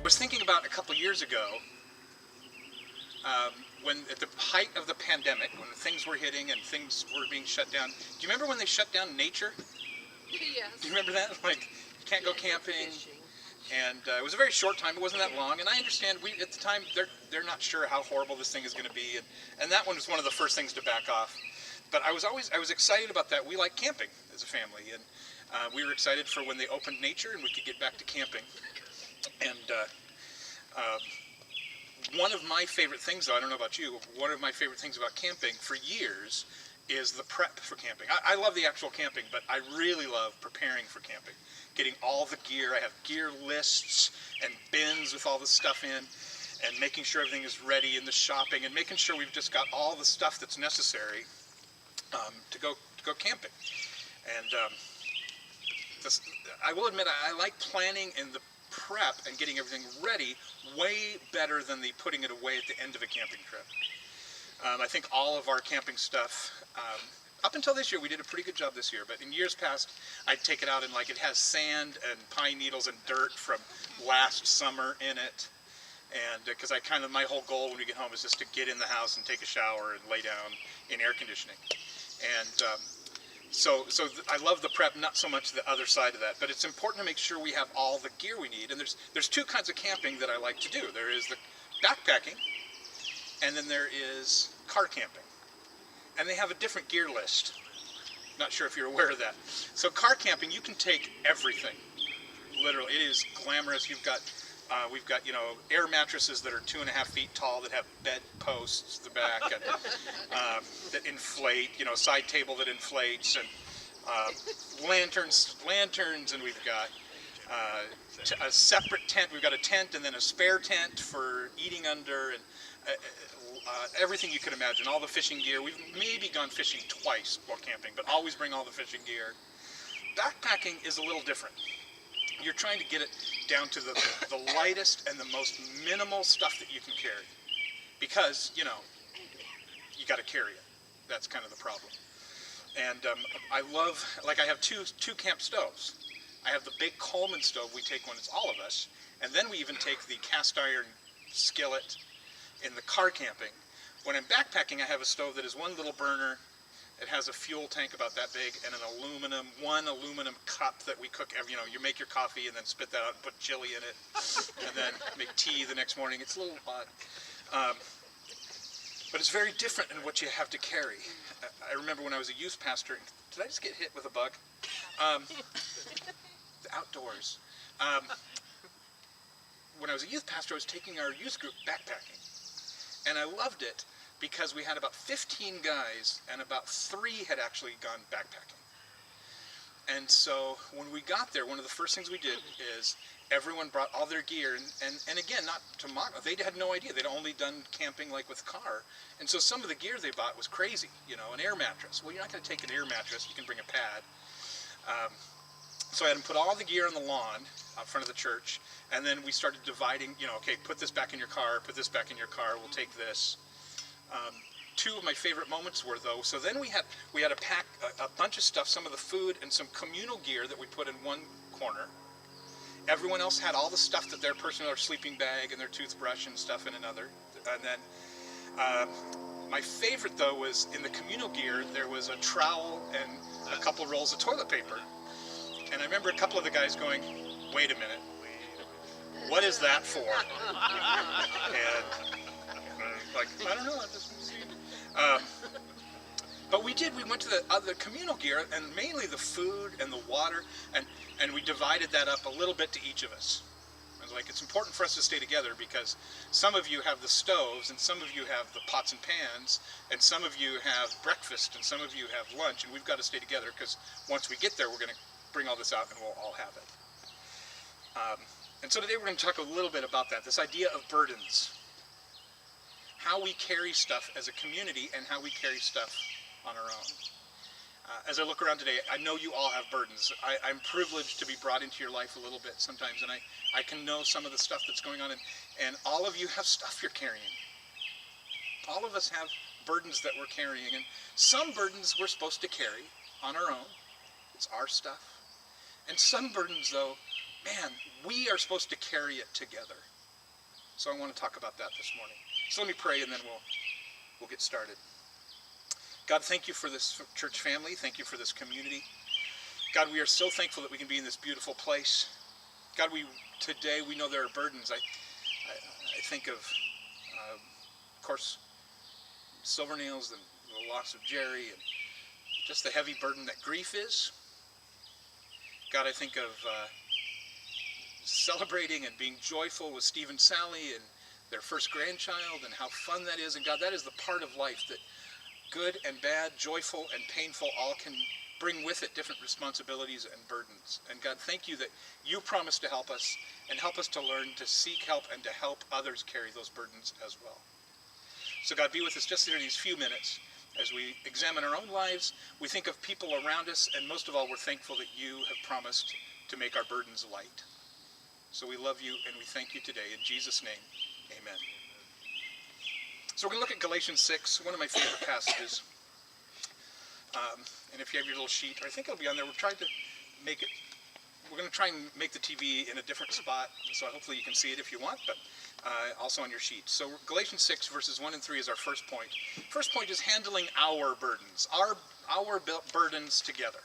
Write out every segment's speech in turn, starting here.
was thinking about a couple years ago, when at the height of the pandemic, when things were hitting and things were being shut down. Do you remember when they shut down nature? Yes. Do you remember that? Like, you can't go camping. And it was a very short time. It wasn't that long. And I understand we at the time they're not sure how horrible this thing is going to be. And that one was one of the first things to back off. But I was excited about that. We like camping as a family, and we were excited for when they opened nature and we could get back to camping. And one of my favorite things, though, I don't know about you, one of my favorite things about camping for years is the prep for camping. I love the actual camping, but I really love preparing for camping. Getting all the gear. I have gear lists and bins with all the stuff in, and making sure everything is ready, and the shopping, and making sure we've just got all the stuff that's necessary to go camping. And I will admit, I like planning and the prep and getting everything ready way better than the putting it away at the end of a camping trip. I think all of our camping stuff, up until this year, we did a pretty good job this year, but in years past, I'd take it out and like it has sand and pine needles and dirt from last summer in it. And because my whole goal when we get home is just to get in the house and take a shower and lay down in air conditioning. And so I love the prep, not so much the other side of that, but it's important to make sure we have all the gear we need. And there's two kinds of camping that I like to do. There is the backpacking, and then there is car camping. And they have a different gear list. Not sure if you're aware of that. So car camping, you can take everything. Literally, it is glamorous. We've got air mattresses that are 2.5 feet tall that have bed posts at the back and that inflate. Side table that inflates, and lanterns, and we've got a separate tent. We've got a tent and then a spare tent for eating under, and everything you can imagine. All the fishing gear. We've maybe gone fishing twice while camping, but always bring all the fishing gear. Backpacking is a little different. You're trying to get it down to the lightest and the most minimal stuff that you can carry, because you got to carry it. That's kind of the problem. And I have two camp stoves. I have the big Coleman stove we take when it's all of us, and then we even take the cast iron skillet in the car camping. When I'm backpacking, I have a stove that is one little burner. It has a fuel tank about that big and one aluminum cup that we cook. You make your coffee and then spit that out and put chili in it, and then make tea the next morning. It's a little odd, but it's very different in what you have to carry. I remember when I was a youth pastor. Did I just get hit with a bug? The outdoors. When I was a youth pastor, I was taking our youth group backpacking, and I loved it, because we had about 15 guys, and about 3 had actually gone backpacking. And so when we got there, one of the first things we did is everyone brought all their gear, and again, not to mock, they had no idea. They'd only done camping like with car. And so some of the gear they bought was crazy, an air mattress. Well, you're not going to take an air mattress, you can bring a pad. So I had them put all the gear on the lawn out front of the church, and then we started dividing, okay, put this back in your car, put this back in your car, we'll take this. Two of my favorite moments were, though, so then we had to pack a bunch of stuff, some of the food and some communal gear that we put in one corner. Everyone else had all the stuff that their personal sleeping bag and their toothbrush and stuff in another. And then my favorite, though, was in the communal gear, there was a trowel and a couple rolls of toilet paper. And I remember a couple of the guys going, wait a minute, what is that for? And I don't know. But we went to the other communal gear, and mainly the food and the water, and we divided that up a little bit to each of us. I was like, it's important for us to stay together, because some of you have the stoves, and some of you have the pots and pans, and some of you have breakfast, and some of you have lunch, and we've got to stay together, because once we get there, we're going to bring all this out, and we'll all have it. And so today we're going to talk a little bit about that, this idea of burdens. How we carry stuff as a community and how we carry stuff on our own. As I look around today, I know you all have burdens. I'm privileged to be brought into your life a little bit sometimes, and I can know some of the stuff that's going on, and all of you have stuff you're carrying. All of us have burdens that we're carrying, and some burdens we're supposed to carry on our own. It's our stuff. And some burdens, though, man, we are supposed to carry it together. So I want to talk about that this morning. So let me pray and then we'll get started. God, thank you for this church family. Thank you for this community. God, we are so thankful that we can be in this beautiful place. God, today we know there are burdens. I think of course, Silvernails and the loss of Jerry and just the heavy burden that grief is. God, I think of celebrating and being joyful with Steve and Sally and their first grandchild and how fun that is. And God, that is the part of life that good and bad, joyful and painful, all can bring with it different responsibilities and burdens. And God, thank you that you promise to help us and help us to learn to seek help and to help others carry those burdens as well. So God, be with us just in these few minutes as we examine our own lives, we think of people around us, and most of all, we're thankful that you have promised to make our burdens light. So we love you and we thank you today. In Jesus' name, amen. So we're going to look at Galatians 6, one of my favorite passages. And if you have your little sheet, I think it'll be on there. We're going to try and make the TV in a different spot, so hopefully you can see it if you want, but also on your sheet. So Galatians 6, verses 1 and 3 is our first point. First point is handling our burdens, our burdens together.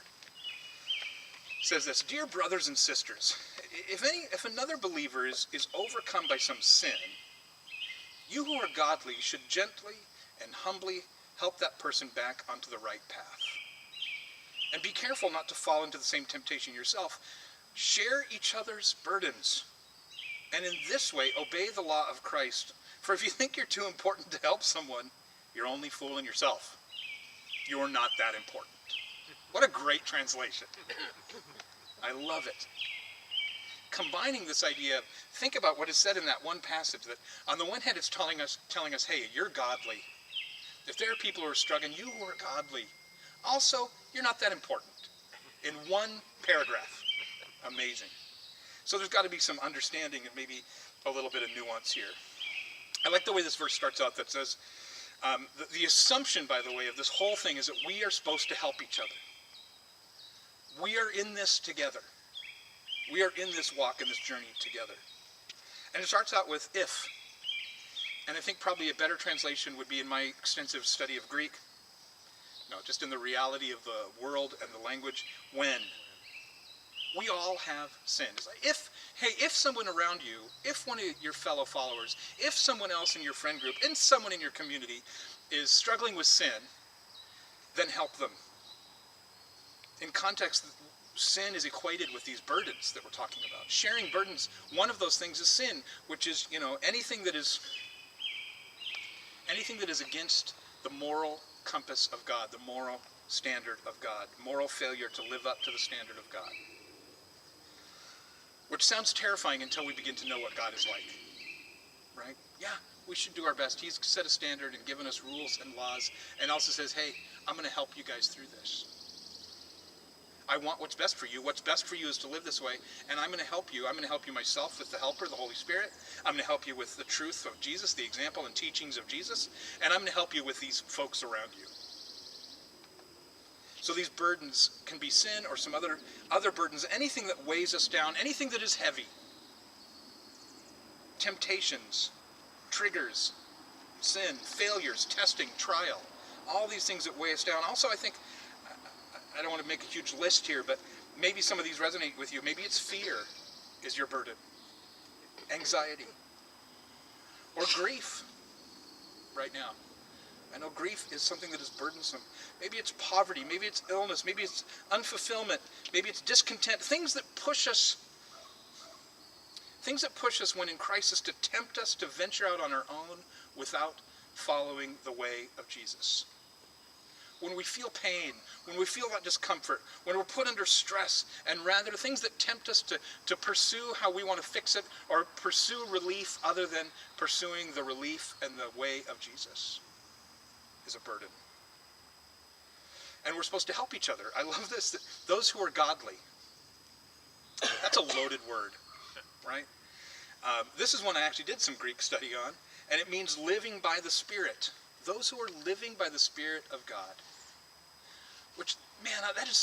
It says this: Dear brothers and sisters, if another believer is overcome by some sin, you who are godly should gently and humbly help that person back onto the right path. And be careful not to fall into the same temptation yourself. Share each other's burdens, and in this way obey the law of Christ. For if you think you're too important to help someone, you're only fooling yourself. You're not that important. What a great translation. I love it. Combining this idea of, think about what is said in that one passage, that on the one hand it's telling us, hey, you're godly. If there are people who are struggling, you who are godly. Also, you're not that important. In one paragraph. Amazing. So there's got to be some understanding and maybe a little bit of nuance here. I like the way this verse starts out that says, the assumption, by the way, of this whole thing is that we are supposed to help each other. We are in this together. We are in this walk and this journey together. And it starts out with if. And I think probably a better translation would be, in my extensive study of Greek, no, just in the reality of the world and the language, when. We all have sin. It's like if someone around you, if one of your fellow followers, if someone else in your friend group, and someone in your community is struggling with sin, then help them. In context, sin is equated with these burdens that we're talking about. Sharing burdens, one of those things is sin, which is, anything that is against the moral compass of God, the moral standard of God, moral failure to live up to the standard of God. Which sounds terrifying until we begin to know what God is like, right? Yeah, we should do our best. He's set a standard and given us rules and laws, and also says, hey, I'm going to help you guys through this. I want what's best for you. What's best for you is to live this way, and I'm going to help you. I'm going to help you myself with the helper, the Holy Spirit. I'm going to help you with the truth of Jesus, the example and teachings of Jesus, and I'm going to help you with these folks around you. So these burdens can be sin or some other burdens, anything that weighs us down, anything that is heavy. Temptations, triggers, sin, failures, testing, trial, all these things that weigh us down. Also, I think, I don't want to make a huge list here, but maybe some of these resonate with you. Maybe it's fear is your burden, anxiety, or grief right now. I know grief is something that is burdensome. Maybe it's poverty, maybe it's illness, maybe it's unfulfillment, maybe it's discontent, things that push us when in crisis to tempt us to venture out on our own without following the way of Jesus. When we feel pain, when we feel that discomfort, when we're put under stress, and rather things that tempt us to pursue how we want to fix it or pursue relief other than pursuing the relief and the way of Jesus is a burden. And we're supposed to help each other. I love this. Those who are godly. That's a loaded word, right? This is one I actually did some Greek study on, and it means living by the Spirit. Those who are living by the Spirit of God. Which man, that is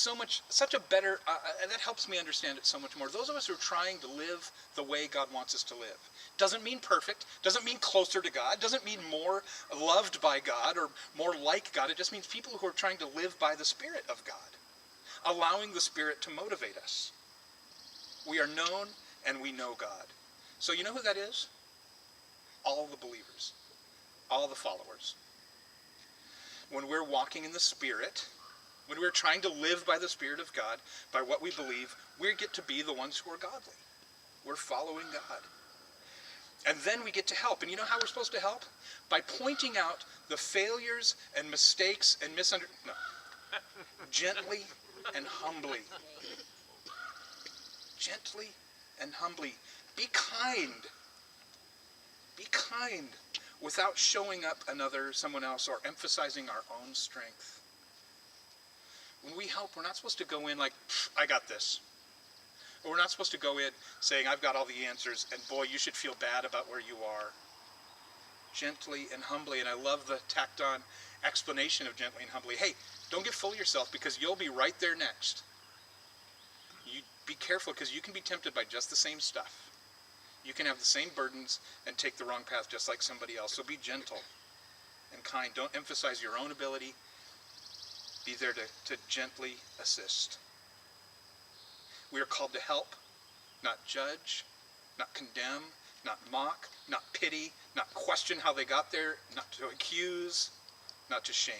such a better, that helps me understand it so much more. Those of us who are trying to live the way God wants us to live. Doesn't mean perfect, doesn't mean closer to God, doesn't mean more loved by God or more like God. It just means people who are trying to live by the Spirit of God, allowing the Spirit to motivate us. We are known and we know God. So you know who that is? All the believers, all the followers. When we're walking in the Spirit, when we're trying to live by the Spirit of God, by what we believe, we get to be the ones who are godly. We're following God. And then we get to help. And you know how we're supposed to help? By pointing out the failures and mistakes and gently and humbly. Gently and humbly. Be kind. Be kind without showing up someone else or emphasizing our own strength. When we help, we're not supposed to go in like, I got this. Or we're not supposed to go in saying, I've got all the answers, and boy, you should feel bad about where you are. Gently and humbly, and I love the tacked on explanation of gently and humbly. Hey, don't get full of yourself because you'll be right there next. You be careful because you can be tempted by just the same stuff. You can have the same burdens and take the wrong path just like somebody else. So be gentle and kind. Don't emphasize your own ability. Be there to gently assist. We are called to help, not judge, not condemn, not mock, not pity, not question how they got there, not to accuse, not to shame.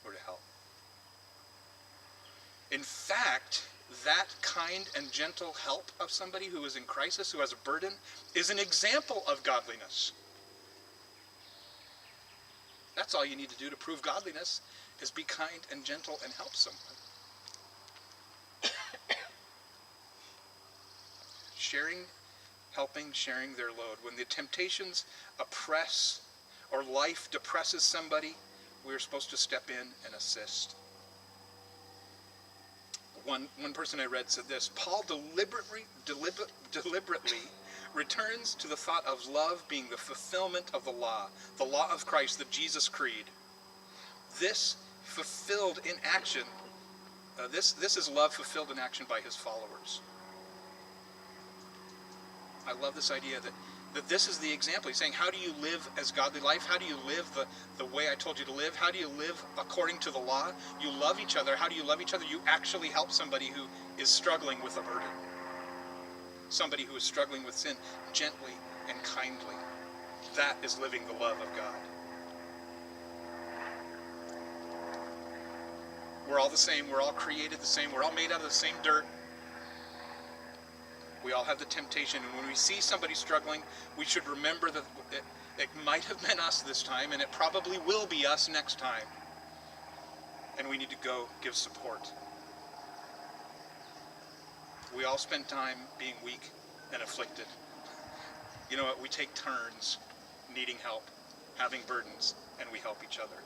We're to help. In fact, that kind and gentle help of somebody who is in crisis, who has a burden, is an example of godliness. That's all you need to do to prove godliness, is be kind and gentle and help someone. Sharing their load. When the temptations oppress or life depresses somebody, we're supposed to step in and assist. One person I read said this: Paul deliberately returns to the thought of love being the fulfillment of the law of Christ, the Jesus Creed. This fulfilled in action, this is love fulfilled in action by his followers. I love this idea that this is the example. He's saying, how do you live as godly life? How do you live the way I told you to live? How do you live according to the law? You love each other. How do you love each other? You actually help somebody who is struggling with a burden. Somebody who is struggling with sin gently and kindly. That is living the love of God. We're all the same. We're all created the same. We're all made out of the same dirt. We all have the temptation, and when we see somebody struggling, we should remember that it might have been us this time, and it probably will be us next time. And we need to go give support. We all spend time being weak and afflicted. You know what? We take turns needing help, having burdens, and we help each other.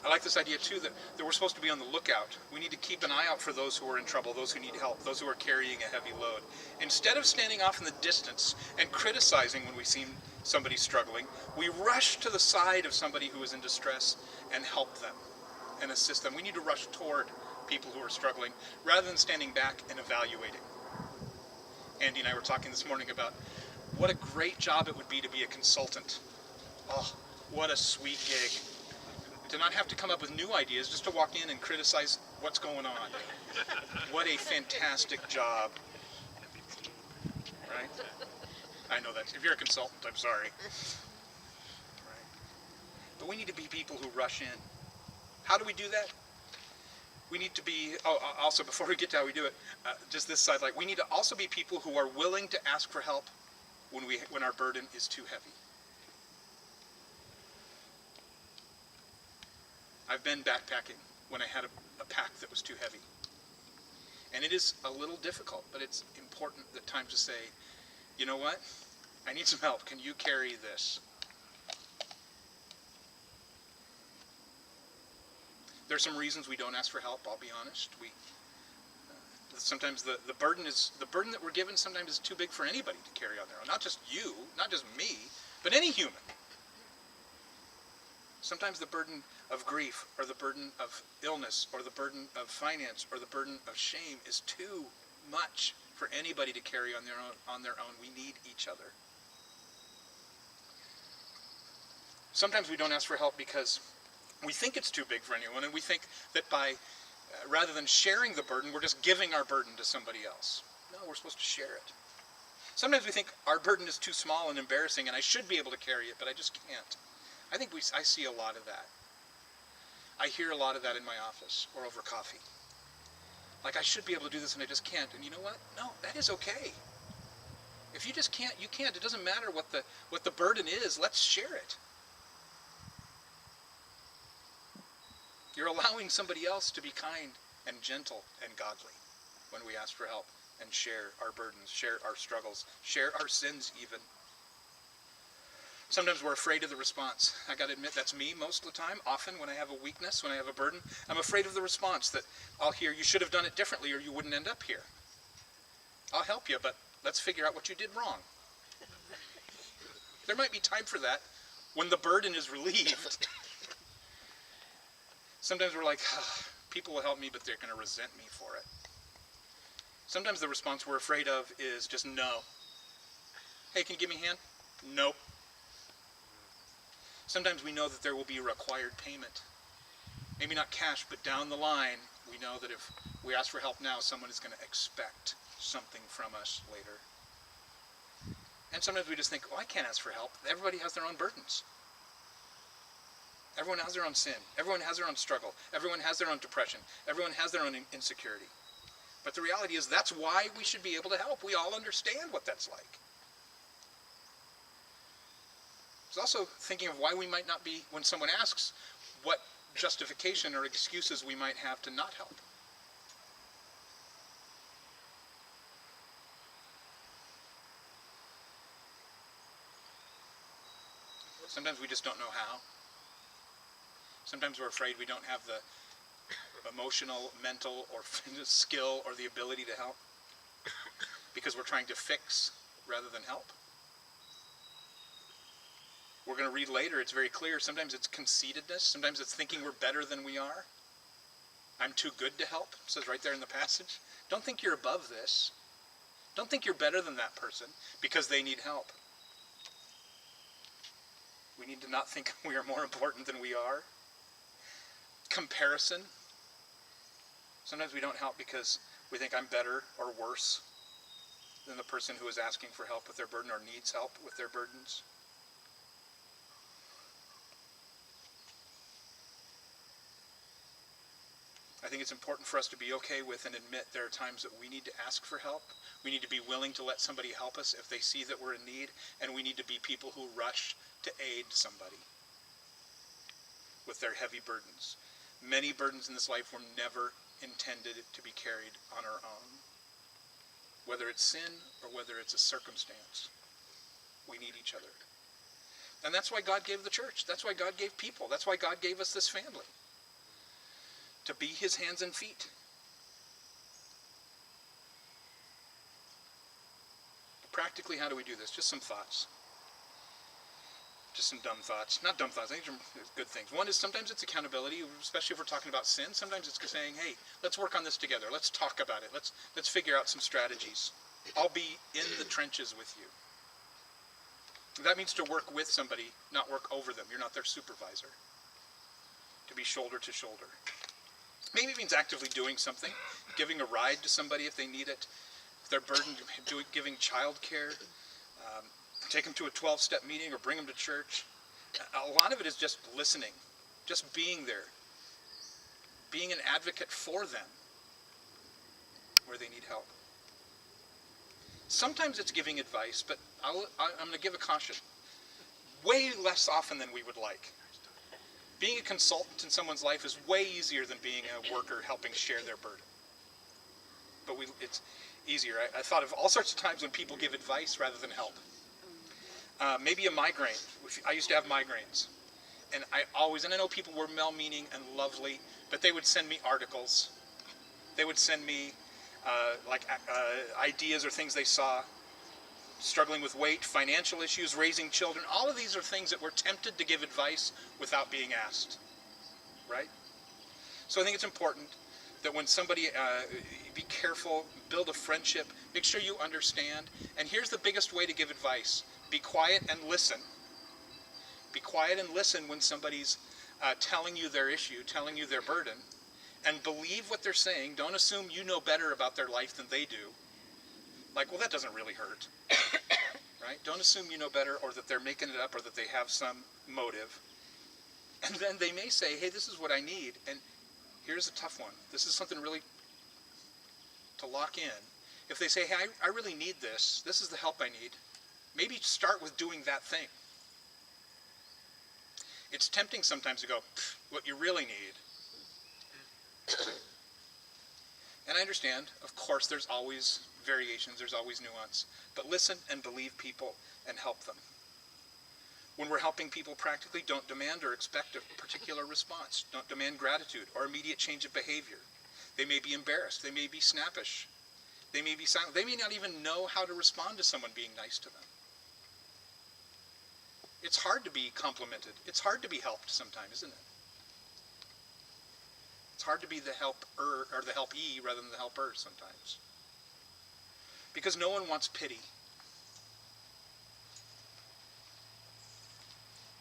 I like this idea too that we're supposed to be on the lookout. We need to keep an eye out for those who are in trouble, those who need help, those who are carrying a heavy load. Instead of standing off in the distance and criticizing when we see somebody struggling, we rush to the side of somebody who is in distress and help them and assist them. We need to rush toward people who are struggling rather than standing back and evaluating. Andy and I were talking this morning about what a great job it would be to be a consultant. Oh, what a sweet gig. To not have to come up with new ideas, just to walk in and criticize what's going on. What a fantastic job. Right? I know that. If you're a consultant, I'm sorry. Right. But we need to be people who rush in. How do we do that? We need to be, also before we get to how we do it, just this side, we need to also be people who are willing to ask for help when our burden is too heavy. I've been backpacking when I had a pack that was too heavy. And it is a little difficult, but it's important at times to say, you know what? I need some help. Can you carry this? There's some reasons we don't ask for help, I'll be honest. Sometimes the burden that we're given sometimes is too big for anybody to carry on their own. Not just you, not just me, but any human. Sometimes the burden of grief, or the burden of illness, or the burden of finance, or the burden of shame is too much for anybody to carry on their own. We need each other. Sometimes we don't ask for help because we think it's too big for anyone, and we think that by rather than sharing the burden, we're just giving our burden to somebody else. No, we're supposed to share it. Sometimes we think our burden is too small and embarrassing, and I should be able to carry it, but I just can't. I see a lot of that. I hear a lot of that in my office or over coffee. Like, I should be able to do this and I just can't. And you know what? No, that is okay. If you just can't, you can't. It doesn't matter what the burden is. Let's share it. You're allowing somebody else to be kind and gentle and godly when we ask for help and share our burdens, share our struggles, share our sins even. Sometimes we're afraid of the response. I got to admit, that's me most of the time. Often when I have a weakness, when I have a burden, I'm afraid of the response that I'll hear, you should have done it differently or you wouldn't end up here. I'll help you, but let's figure out what you did wrong. There might be time for that when the burden is relieved. Sometimes we're like, people will help me, but they're going to resent me for it. Sometimes the response we're afraid of is just no. Hey, can you give me a hand? Nope. Sometimes we know that there will be a required payment. Maybe not cash, but down the line, we know that if we ask for help now, someone is going to expect something from us later. And sometimes we just think, I can't ask for help. Everybody has their own burdens. Everyone has their own sin. Everyone has their own struggle. Everyone has their own depression. Everyone has their own insecurity. But the reality is that's why we should be able to help. We all understand what that's like. I was also thinking of why we might not be, when someone asks, what justification or excuses we might have to not help. Sometimes we just don't know how. Sometimes we're afraid we don't have the emotional, mental, or skill or the ability to help because we're trying to fix rather than help. We're going to read later, it's very clear. Sometimes it's conceitedness. Sometimes it's thinking we're better than we are. I'm too good to help, it says right there in the passage. Don't think you're above this. Don't think you're better than that person because they need help. We need to not think we are more important than we are. Comparison. Sometimes we don't help because we think I'm better or worse than the person who is asking for help with their burden or needs help with their burdens. I think it's important for us to be okay with and admit there are times that we need to ask for help. We need to be willing to let somebody help us if they see that we're in need, and we need to be people who rush to aid somebody with their heavy burdens. Many burdens in this life were never intended to be carried on our own. Whether it's sin or whether it's a circumstance, we need each other. And that's why God gave the church. That's why God gave people. That's why God gave us this family. To be his hands and feet. Practically, how do we do this? Just some thoughts. Just some dumb thoughts. Not dumb thoughts, I think they're good things. One is sometimes it's accountability, especially if we're talking about sin. Sometimes it's saying, hey, let's work on this together. Let's talk about it. Let's figure out some strategies. I'll be in the trenches with you. That means to work with somebody, not work over them. You're not their supervisor. To be shoulder to shoulder. Maybe it means actively doing something, giving a ride to somebody if they need it, if they're burdened, giving childcare, take them to a 12-step meeting or bring them to church. A lot of it is just listening, just being there, being an advocate for them where they need help. Sometimes it's giving advice, but I'm going to give a caution. Way less often than we would like. Being a consultant in someone's life is way easier than being a worker helping share their burden. But it's easier. I thought of all sorts of times when people give advice rather than help. Maybe a migraine. I used to have migraines. And I know people were well-meaning and lovely, but they would send me articles. They would send me ideas or things they saw. struggling with weight, financial issues, raising children. All of these are things that we're tempted to give advice without being asked, right? So I think it's important that when somebody, be careful, build a friendship, make sure you understand. And here's the biggest way to give advice. Be quiet and listen. Be quiet and listen when somebody's telling you their issue, telling you their burden, and believe what they're saying. Don't assume you know better about their life than they do. Like, well, that doesn't really hurt, right? Don't assume you know better, or that they're making it up, or that they have some motive. And then they may say, hey, this is what I need, and here's a tough one. This is something really to lock in. If they say, hey, I really need this, this is the help I need, maybe start with doing that thing. It's tempting sometimes to go, what you really need. And I understand, of course, there's always variations, there's always nuance. But listen and believe people and help them. When we're helping people practically, don't demand or expect a particular response. Don't demand gratitude or immediate change of behavior. They may be embarrassed. They may be snappish. They may be silent. They may not even know how to respond to someone being nice to them. It's hard to be complimented. It's hard to be helped sometimes, isn't it? It's hard to be the helper or the helpee rather than the helper sometimes. Because no one wants pity.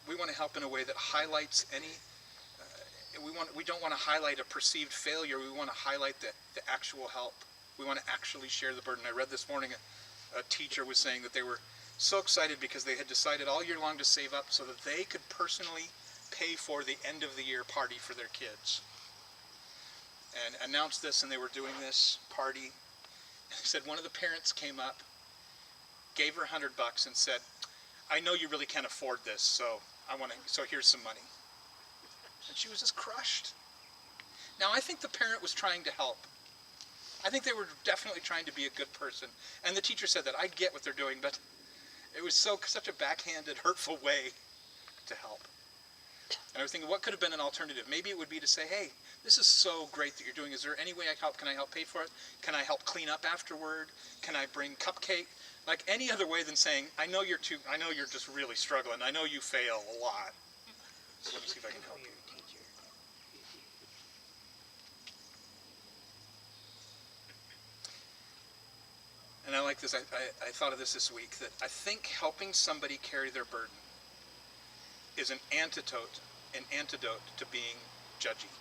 We want to help in a way that highlights any, we don't want to highlight a perceived failure. We want to highlight the actual help. We want to actually share the burden. I read this morning a teacher was saying that they were so excited because they had decided all year long to save up so that they could personally pay for the end of the year party for their kids. And announced this, and they were doing this party. He said one of the parents came up, gave her $100 and said, I know you really can't afford this, so here's some money. And she was just crushed. Now, I think the parent was trying to help. I think they were definitely trying to be a good person. And the teacher said that I get what they're doing, but it was such a backhanded, hurtful way to help. And I was thinking, what could have been an alternative? Maybe it would be to say, hey, this is so great that you're doing. Is there any way I can help? Can I help pay for it? Can I help clean up afterward? Can I bring cupcake? Like any other way than saying, I know you're just really struggling. I know you fail a lot. So let me see if I can help you. And I like this. I thought of this week, that I think helping somebody carry their burden is an antidote to being judgy,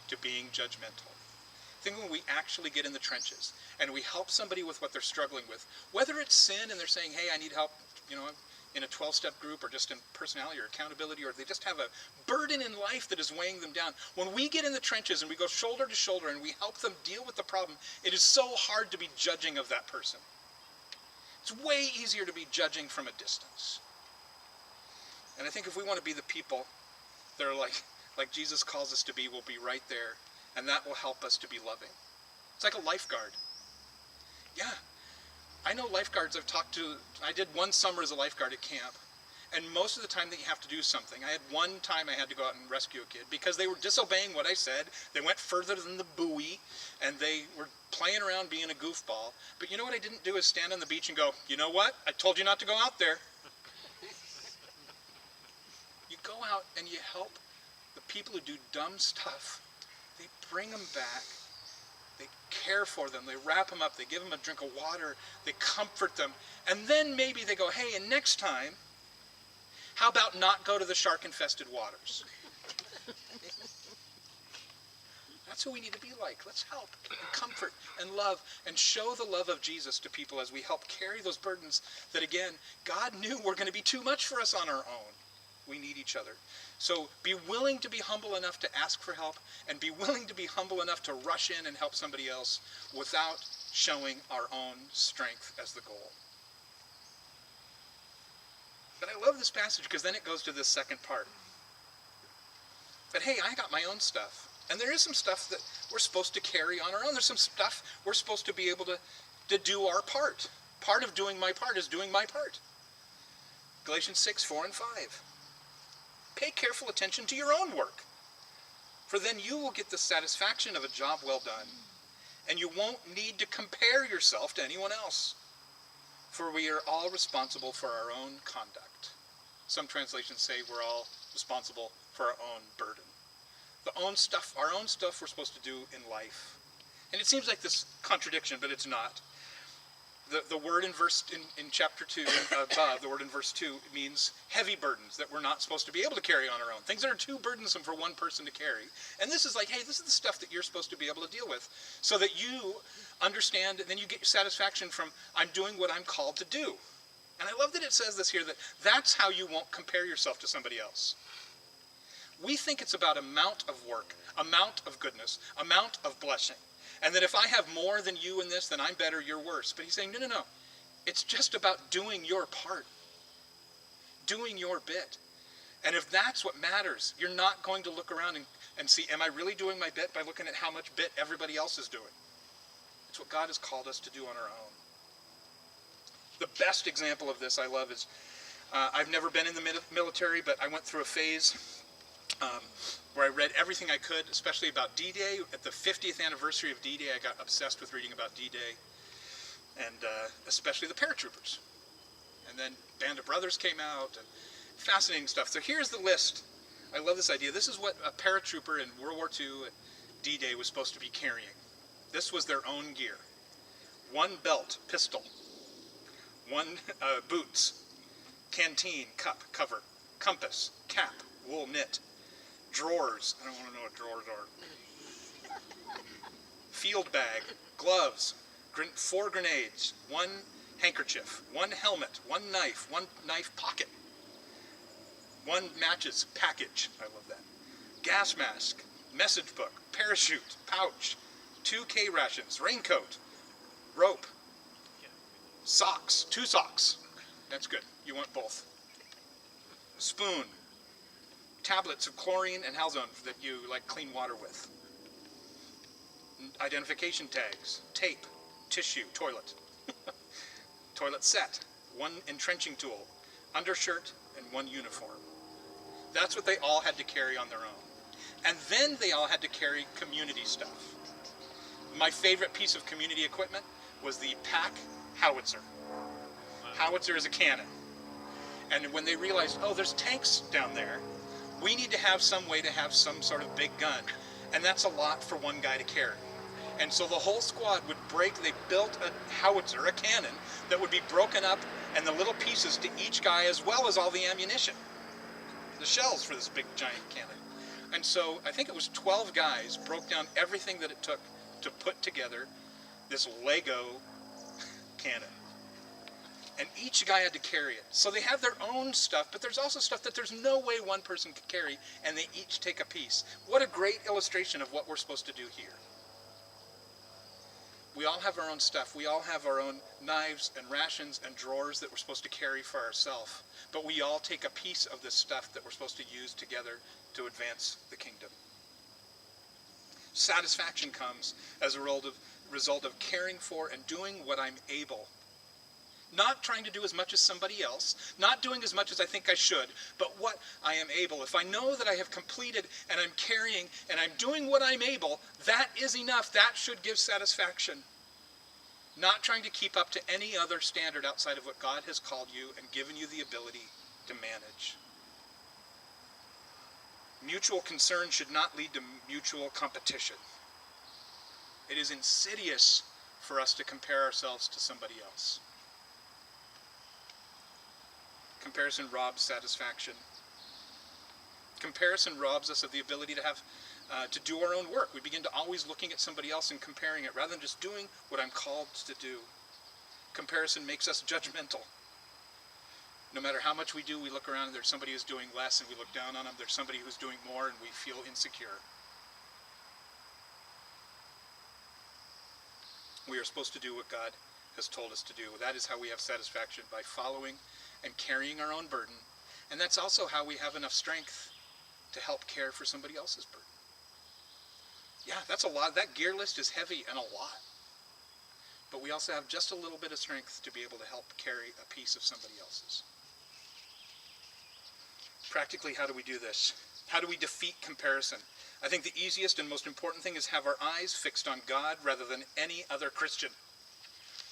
to being judgmental. I think when we actually get in the trenches and we help somebody with what they're struggling with, whether it's sin and they're saying, hey, I need help, in a 12-step group, or just in personality or accountability, or they just have a burden in life that is weighing them down. When we get in the trenches and we go shoulder to shoulder and we help them deal with the problem, it is so hard to be judging of that person. It's way easier to be judging from a distance. And I think if we want to be the people that are like Jesus calls us to be, we'll be right there, and that will help us to be loving. It's like a lifeguard. Yeah, I know lifeguards I've talked to. I did one summer as a lifeguard at camp, and most of the time that you have to do something. I had one time I had to go out and rescue a kid because they were disobeying what I said. They went further than the buoy, and they were playing around being a goofball. But you know what I didn't do is stand on the beach and go, you know what? I told you not to go out there. You go out and you help the people who do dumb stuff. They bring them back. They care for them. They wrap them up. They give them a drink of water. They comfort them. And then maybe they go, hey, and next time, how about not go to the shark-infested waters? That's who we need to be like. Let's help and comfort and love and show the love of Jesus to people as we help carry those burdens that, again, God knew were going to be too much for us on our own. We need each other. So be willing to be humble enough to ask for help, and be willing to be humble enough to rush in and help somebody else without showing our own strength as the goal. But I love this passage because then it goes to this second part. But hey, I got my own stuff. And there is some stuff that we're supposed to carry on our own. There's some stuff we're supposed to be able to do our part. Part of doing my part is doing my part. Galatians 6, 4 and 5. Pay careful attention to your own work, for then you will get the satisfaction of a job well done, and you won't need to compare yourself to anyone else. For we are all responsible for our own conduct. Some translations say we're all responsible for our own burden. Our own stuff we're supposed to do in life. And it seems like this contradiction, but it's not. The word in chapter 2 above, the word in verse 2 means heavy burdens that we're not supposed to be able to carry on our own. Things that are too burdensome for one person to carry. And this is like, hey, this is the stuff that you're supposed to be able to deal with. So that you understand, and then you get satisfaction from, I'm doing what I'm called to do. And I love that it says this here, that that's how you won't compare yourself to somebody else. We think it's about amount of work, amount of goodness, amount of blessing. And that if I have more than you in this, then I'm better, you're worse. But he's saying, no. It's just about doing your part. Doing your bit. And if that's what matters, you're not going to look around and see, am I really doing my bit by looking at how much bit everybody else is doing? It's what God has called us to do on our own. The best example of this I love is, I've never been in the military, but I went through a phase where I read everything I could, especially about D-Day. At the 50th anniversary of D-Day, I got obsessed with reading about D-Day, and especially the paratroopers. And then Band of Brothers came out, and fascinating stuff. So here's the list. I love this idea. This is what a paratrooper in World War II at D-Day was supposed to be carrying. This was their own gear. 1 belt, pistol. 1 boots, canteen, cup, cover, compass, cap, wool knit, drawers. I don't want to know what drawers are. Field bag, gloves, 4 grenades, 1 handkerchief, 1 helmet, 1 knife pocket, 1 matches package. I love that. Gas mask, message book, parachute, pouch, 2 K rations, raincoat, rope, socks, 2 socks. That's good. You want both. Spoon, tablets of chlorine and halazone that you like clean water with. Identification tags, tape, tissue, toilet. Toilet set, 1 entrenching tool, undershirt, and 1 uniform. That's what they all had to carry on their own. And then they all had to carry community stuff. My favorite piece of community equipment was the pack howitzer. Howitzer is a cannon. And when they realized, oh, there's tanks down there, we need to have some way to have some sort of big gun. And that's a lot for one guy to carry. And so the whole squad would they built a howitzer, a cannon, that would be broken up, and the little pieces to each guy, as well as all the ammunition. The shells for this big giant cannon. And so I think it was 12 guys broke down everything that it took to put together this Lego cannon. And each guy had to carry it. So they have their own stuff, but there's also stuff that there's no way one person could carry, and they each take a piece. What a great illustration of what we're supposed to do here. We all have our own stuff. We all have our own knives and rations and drawers that we're supposed to carry for ourselves. But we all take a piece of this stuff that we're supposed to use together to advance the kingdom. Satisfaction comes as a result of caring for and doing what I'm able. Not trying to do as much as somebody else, not doing as much as I think I should, but what I am able. If I know that I have completed and I'm carrying and I'm doing what I'm able, that is enough. That should give satisfaction. Not trying to keep up to any other standard outside of what God has called you and given you the ability to manage. Mutual concern should not lead to mutual competition. It is insidious for us to compare ourselves to somebody else. Comparison robs satisfaction. Comparison robs us of the ability to do our own work. We begin to always looking at somebody else and comparing it rather than just doing what I'm called to do. Comparison makes us judgmental. No matter how much we do, we look around and there's somebody who's doing less and we look down on them. There's somebody who's doing more and we feel insecure. We are supposed to do what God has told us to do. That is how we have satisfaction, by following and carrying our own burden. And that's also how we have enough strength to help care for somebody else's burden. Yeah, that's a lot. That gear list is heavy and a lot. But we also have just a little bit of strength to be able to help carry a piece of somebody else's. Practically, how do we do this? How do we defeat comparison? I think the easiest and most important thing is have our eyes fixed on God rather than any other Christian.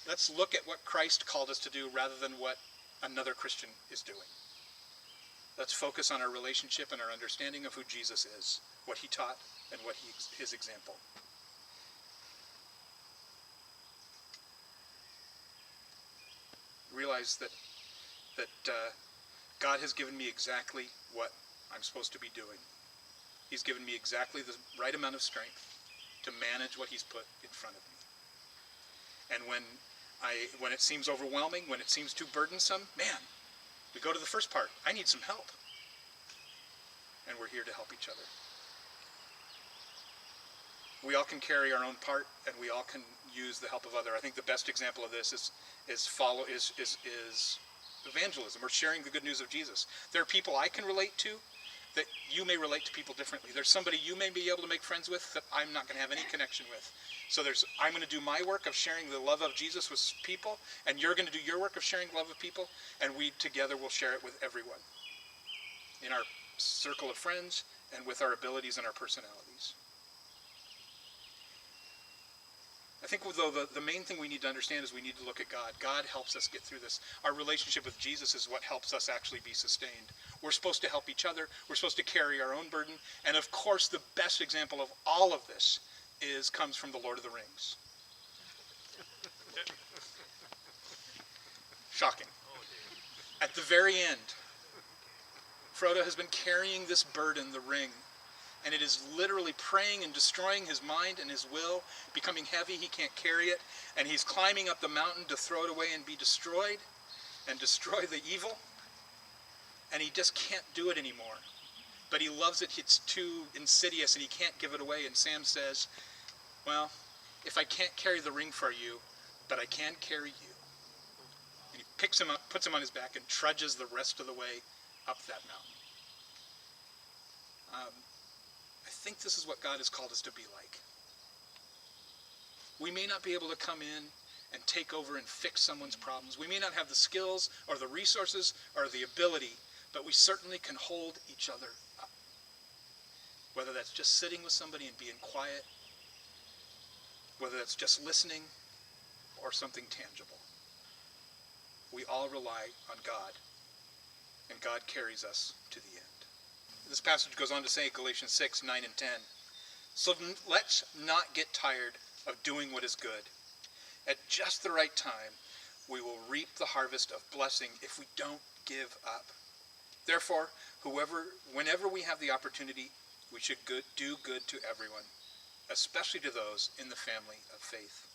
let's look at what Christ called us to do rather than what another Christian is doing. Let's focus on our relationship and our understanding of who Jesus is, what he taught, and what his example. Realize that God has given me exactly what I'm supposed to be doing. He's given me exactly the right amount of strength to manage what he's put in front of me. And when it seems overwhelming, when it seems too burdensome, man, we go to the first part. I need some help. And we're here to help each other. We all can carry our own part, and we all can use the help of others. I think the best example of this is evangelism, or sharing the good news of Jesus. There are people I can relate to that you may relate to people differently. There's somebody you may be able to make friends with that I'm not going to have any connection with. So I'm going to do my work of sharing the love of Jesus with people, and you're going to do your work of sharing the love of people, and we together will share it with everyone in our circle of friends and with our abilities and our personalities. I think, though, the main thing we need to understand is we need to look at God. God helps us get through this. Our relationship with Jesus is what helps us actually be sustained. We're supposed to help each other. We're supposed to carry our own burden. And of course, the best example of all of this comes from the Lord of the Rings. Shocking. At the very end, Frodo has been carrying this burden, the ring, and it is literally praying and destroying his mind and his will, becoming heavy. He can't carry it, and he's climbing up the mountain to throw it away and be destroyed and destroy the evil, and he just can't do it anymore. But he loves it. It's too insidious, and he can't give it away. And Sam says, well, if I can't carry the ring for you, but I can carry you. And he picks him up, puts him on his back, and trudges the rest of the way up that mountain. I think this is what God has called us to be like. We may not be able to come in and take over and fix someone's problems. We may not have the skills or the resources or the ability, but we certainly can hold each other up. Whether that's just sitting with somebody and being quiet, whether that's just listening, or something tangible. We all rely on God, and God carries us to the end. This passage goes on to say, Galatians 6, 9 and 10, so let's not get tired of doing what is good. At just the right time, we will reap the harvest of blessing if we don't give up. Therefore, whenever we have the opportunity, we should do good to everyone, especially to those in the family of faith.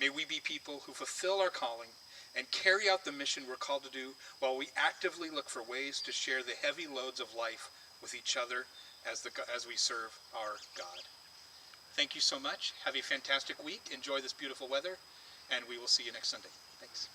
May we be people who fulfill our calling and carry out the mission we're called to do while we actively look for ways to share the heavy loads of life with each other as we serve our God. Thank you so much. Have a fantastic week. Enjoy this beautiful weather, and we will see you next Sunday. Thanks.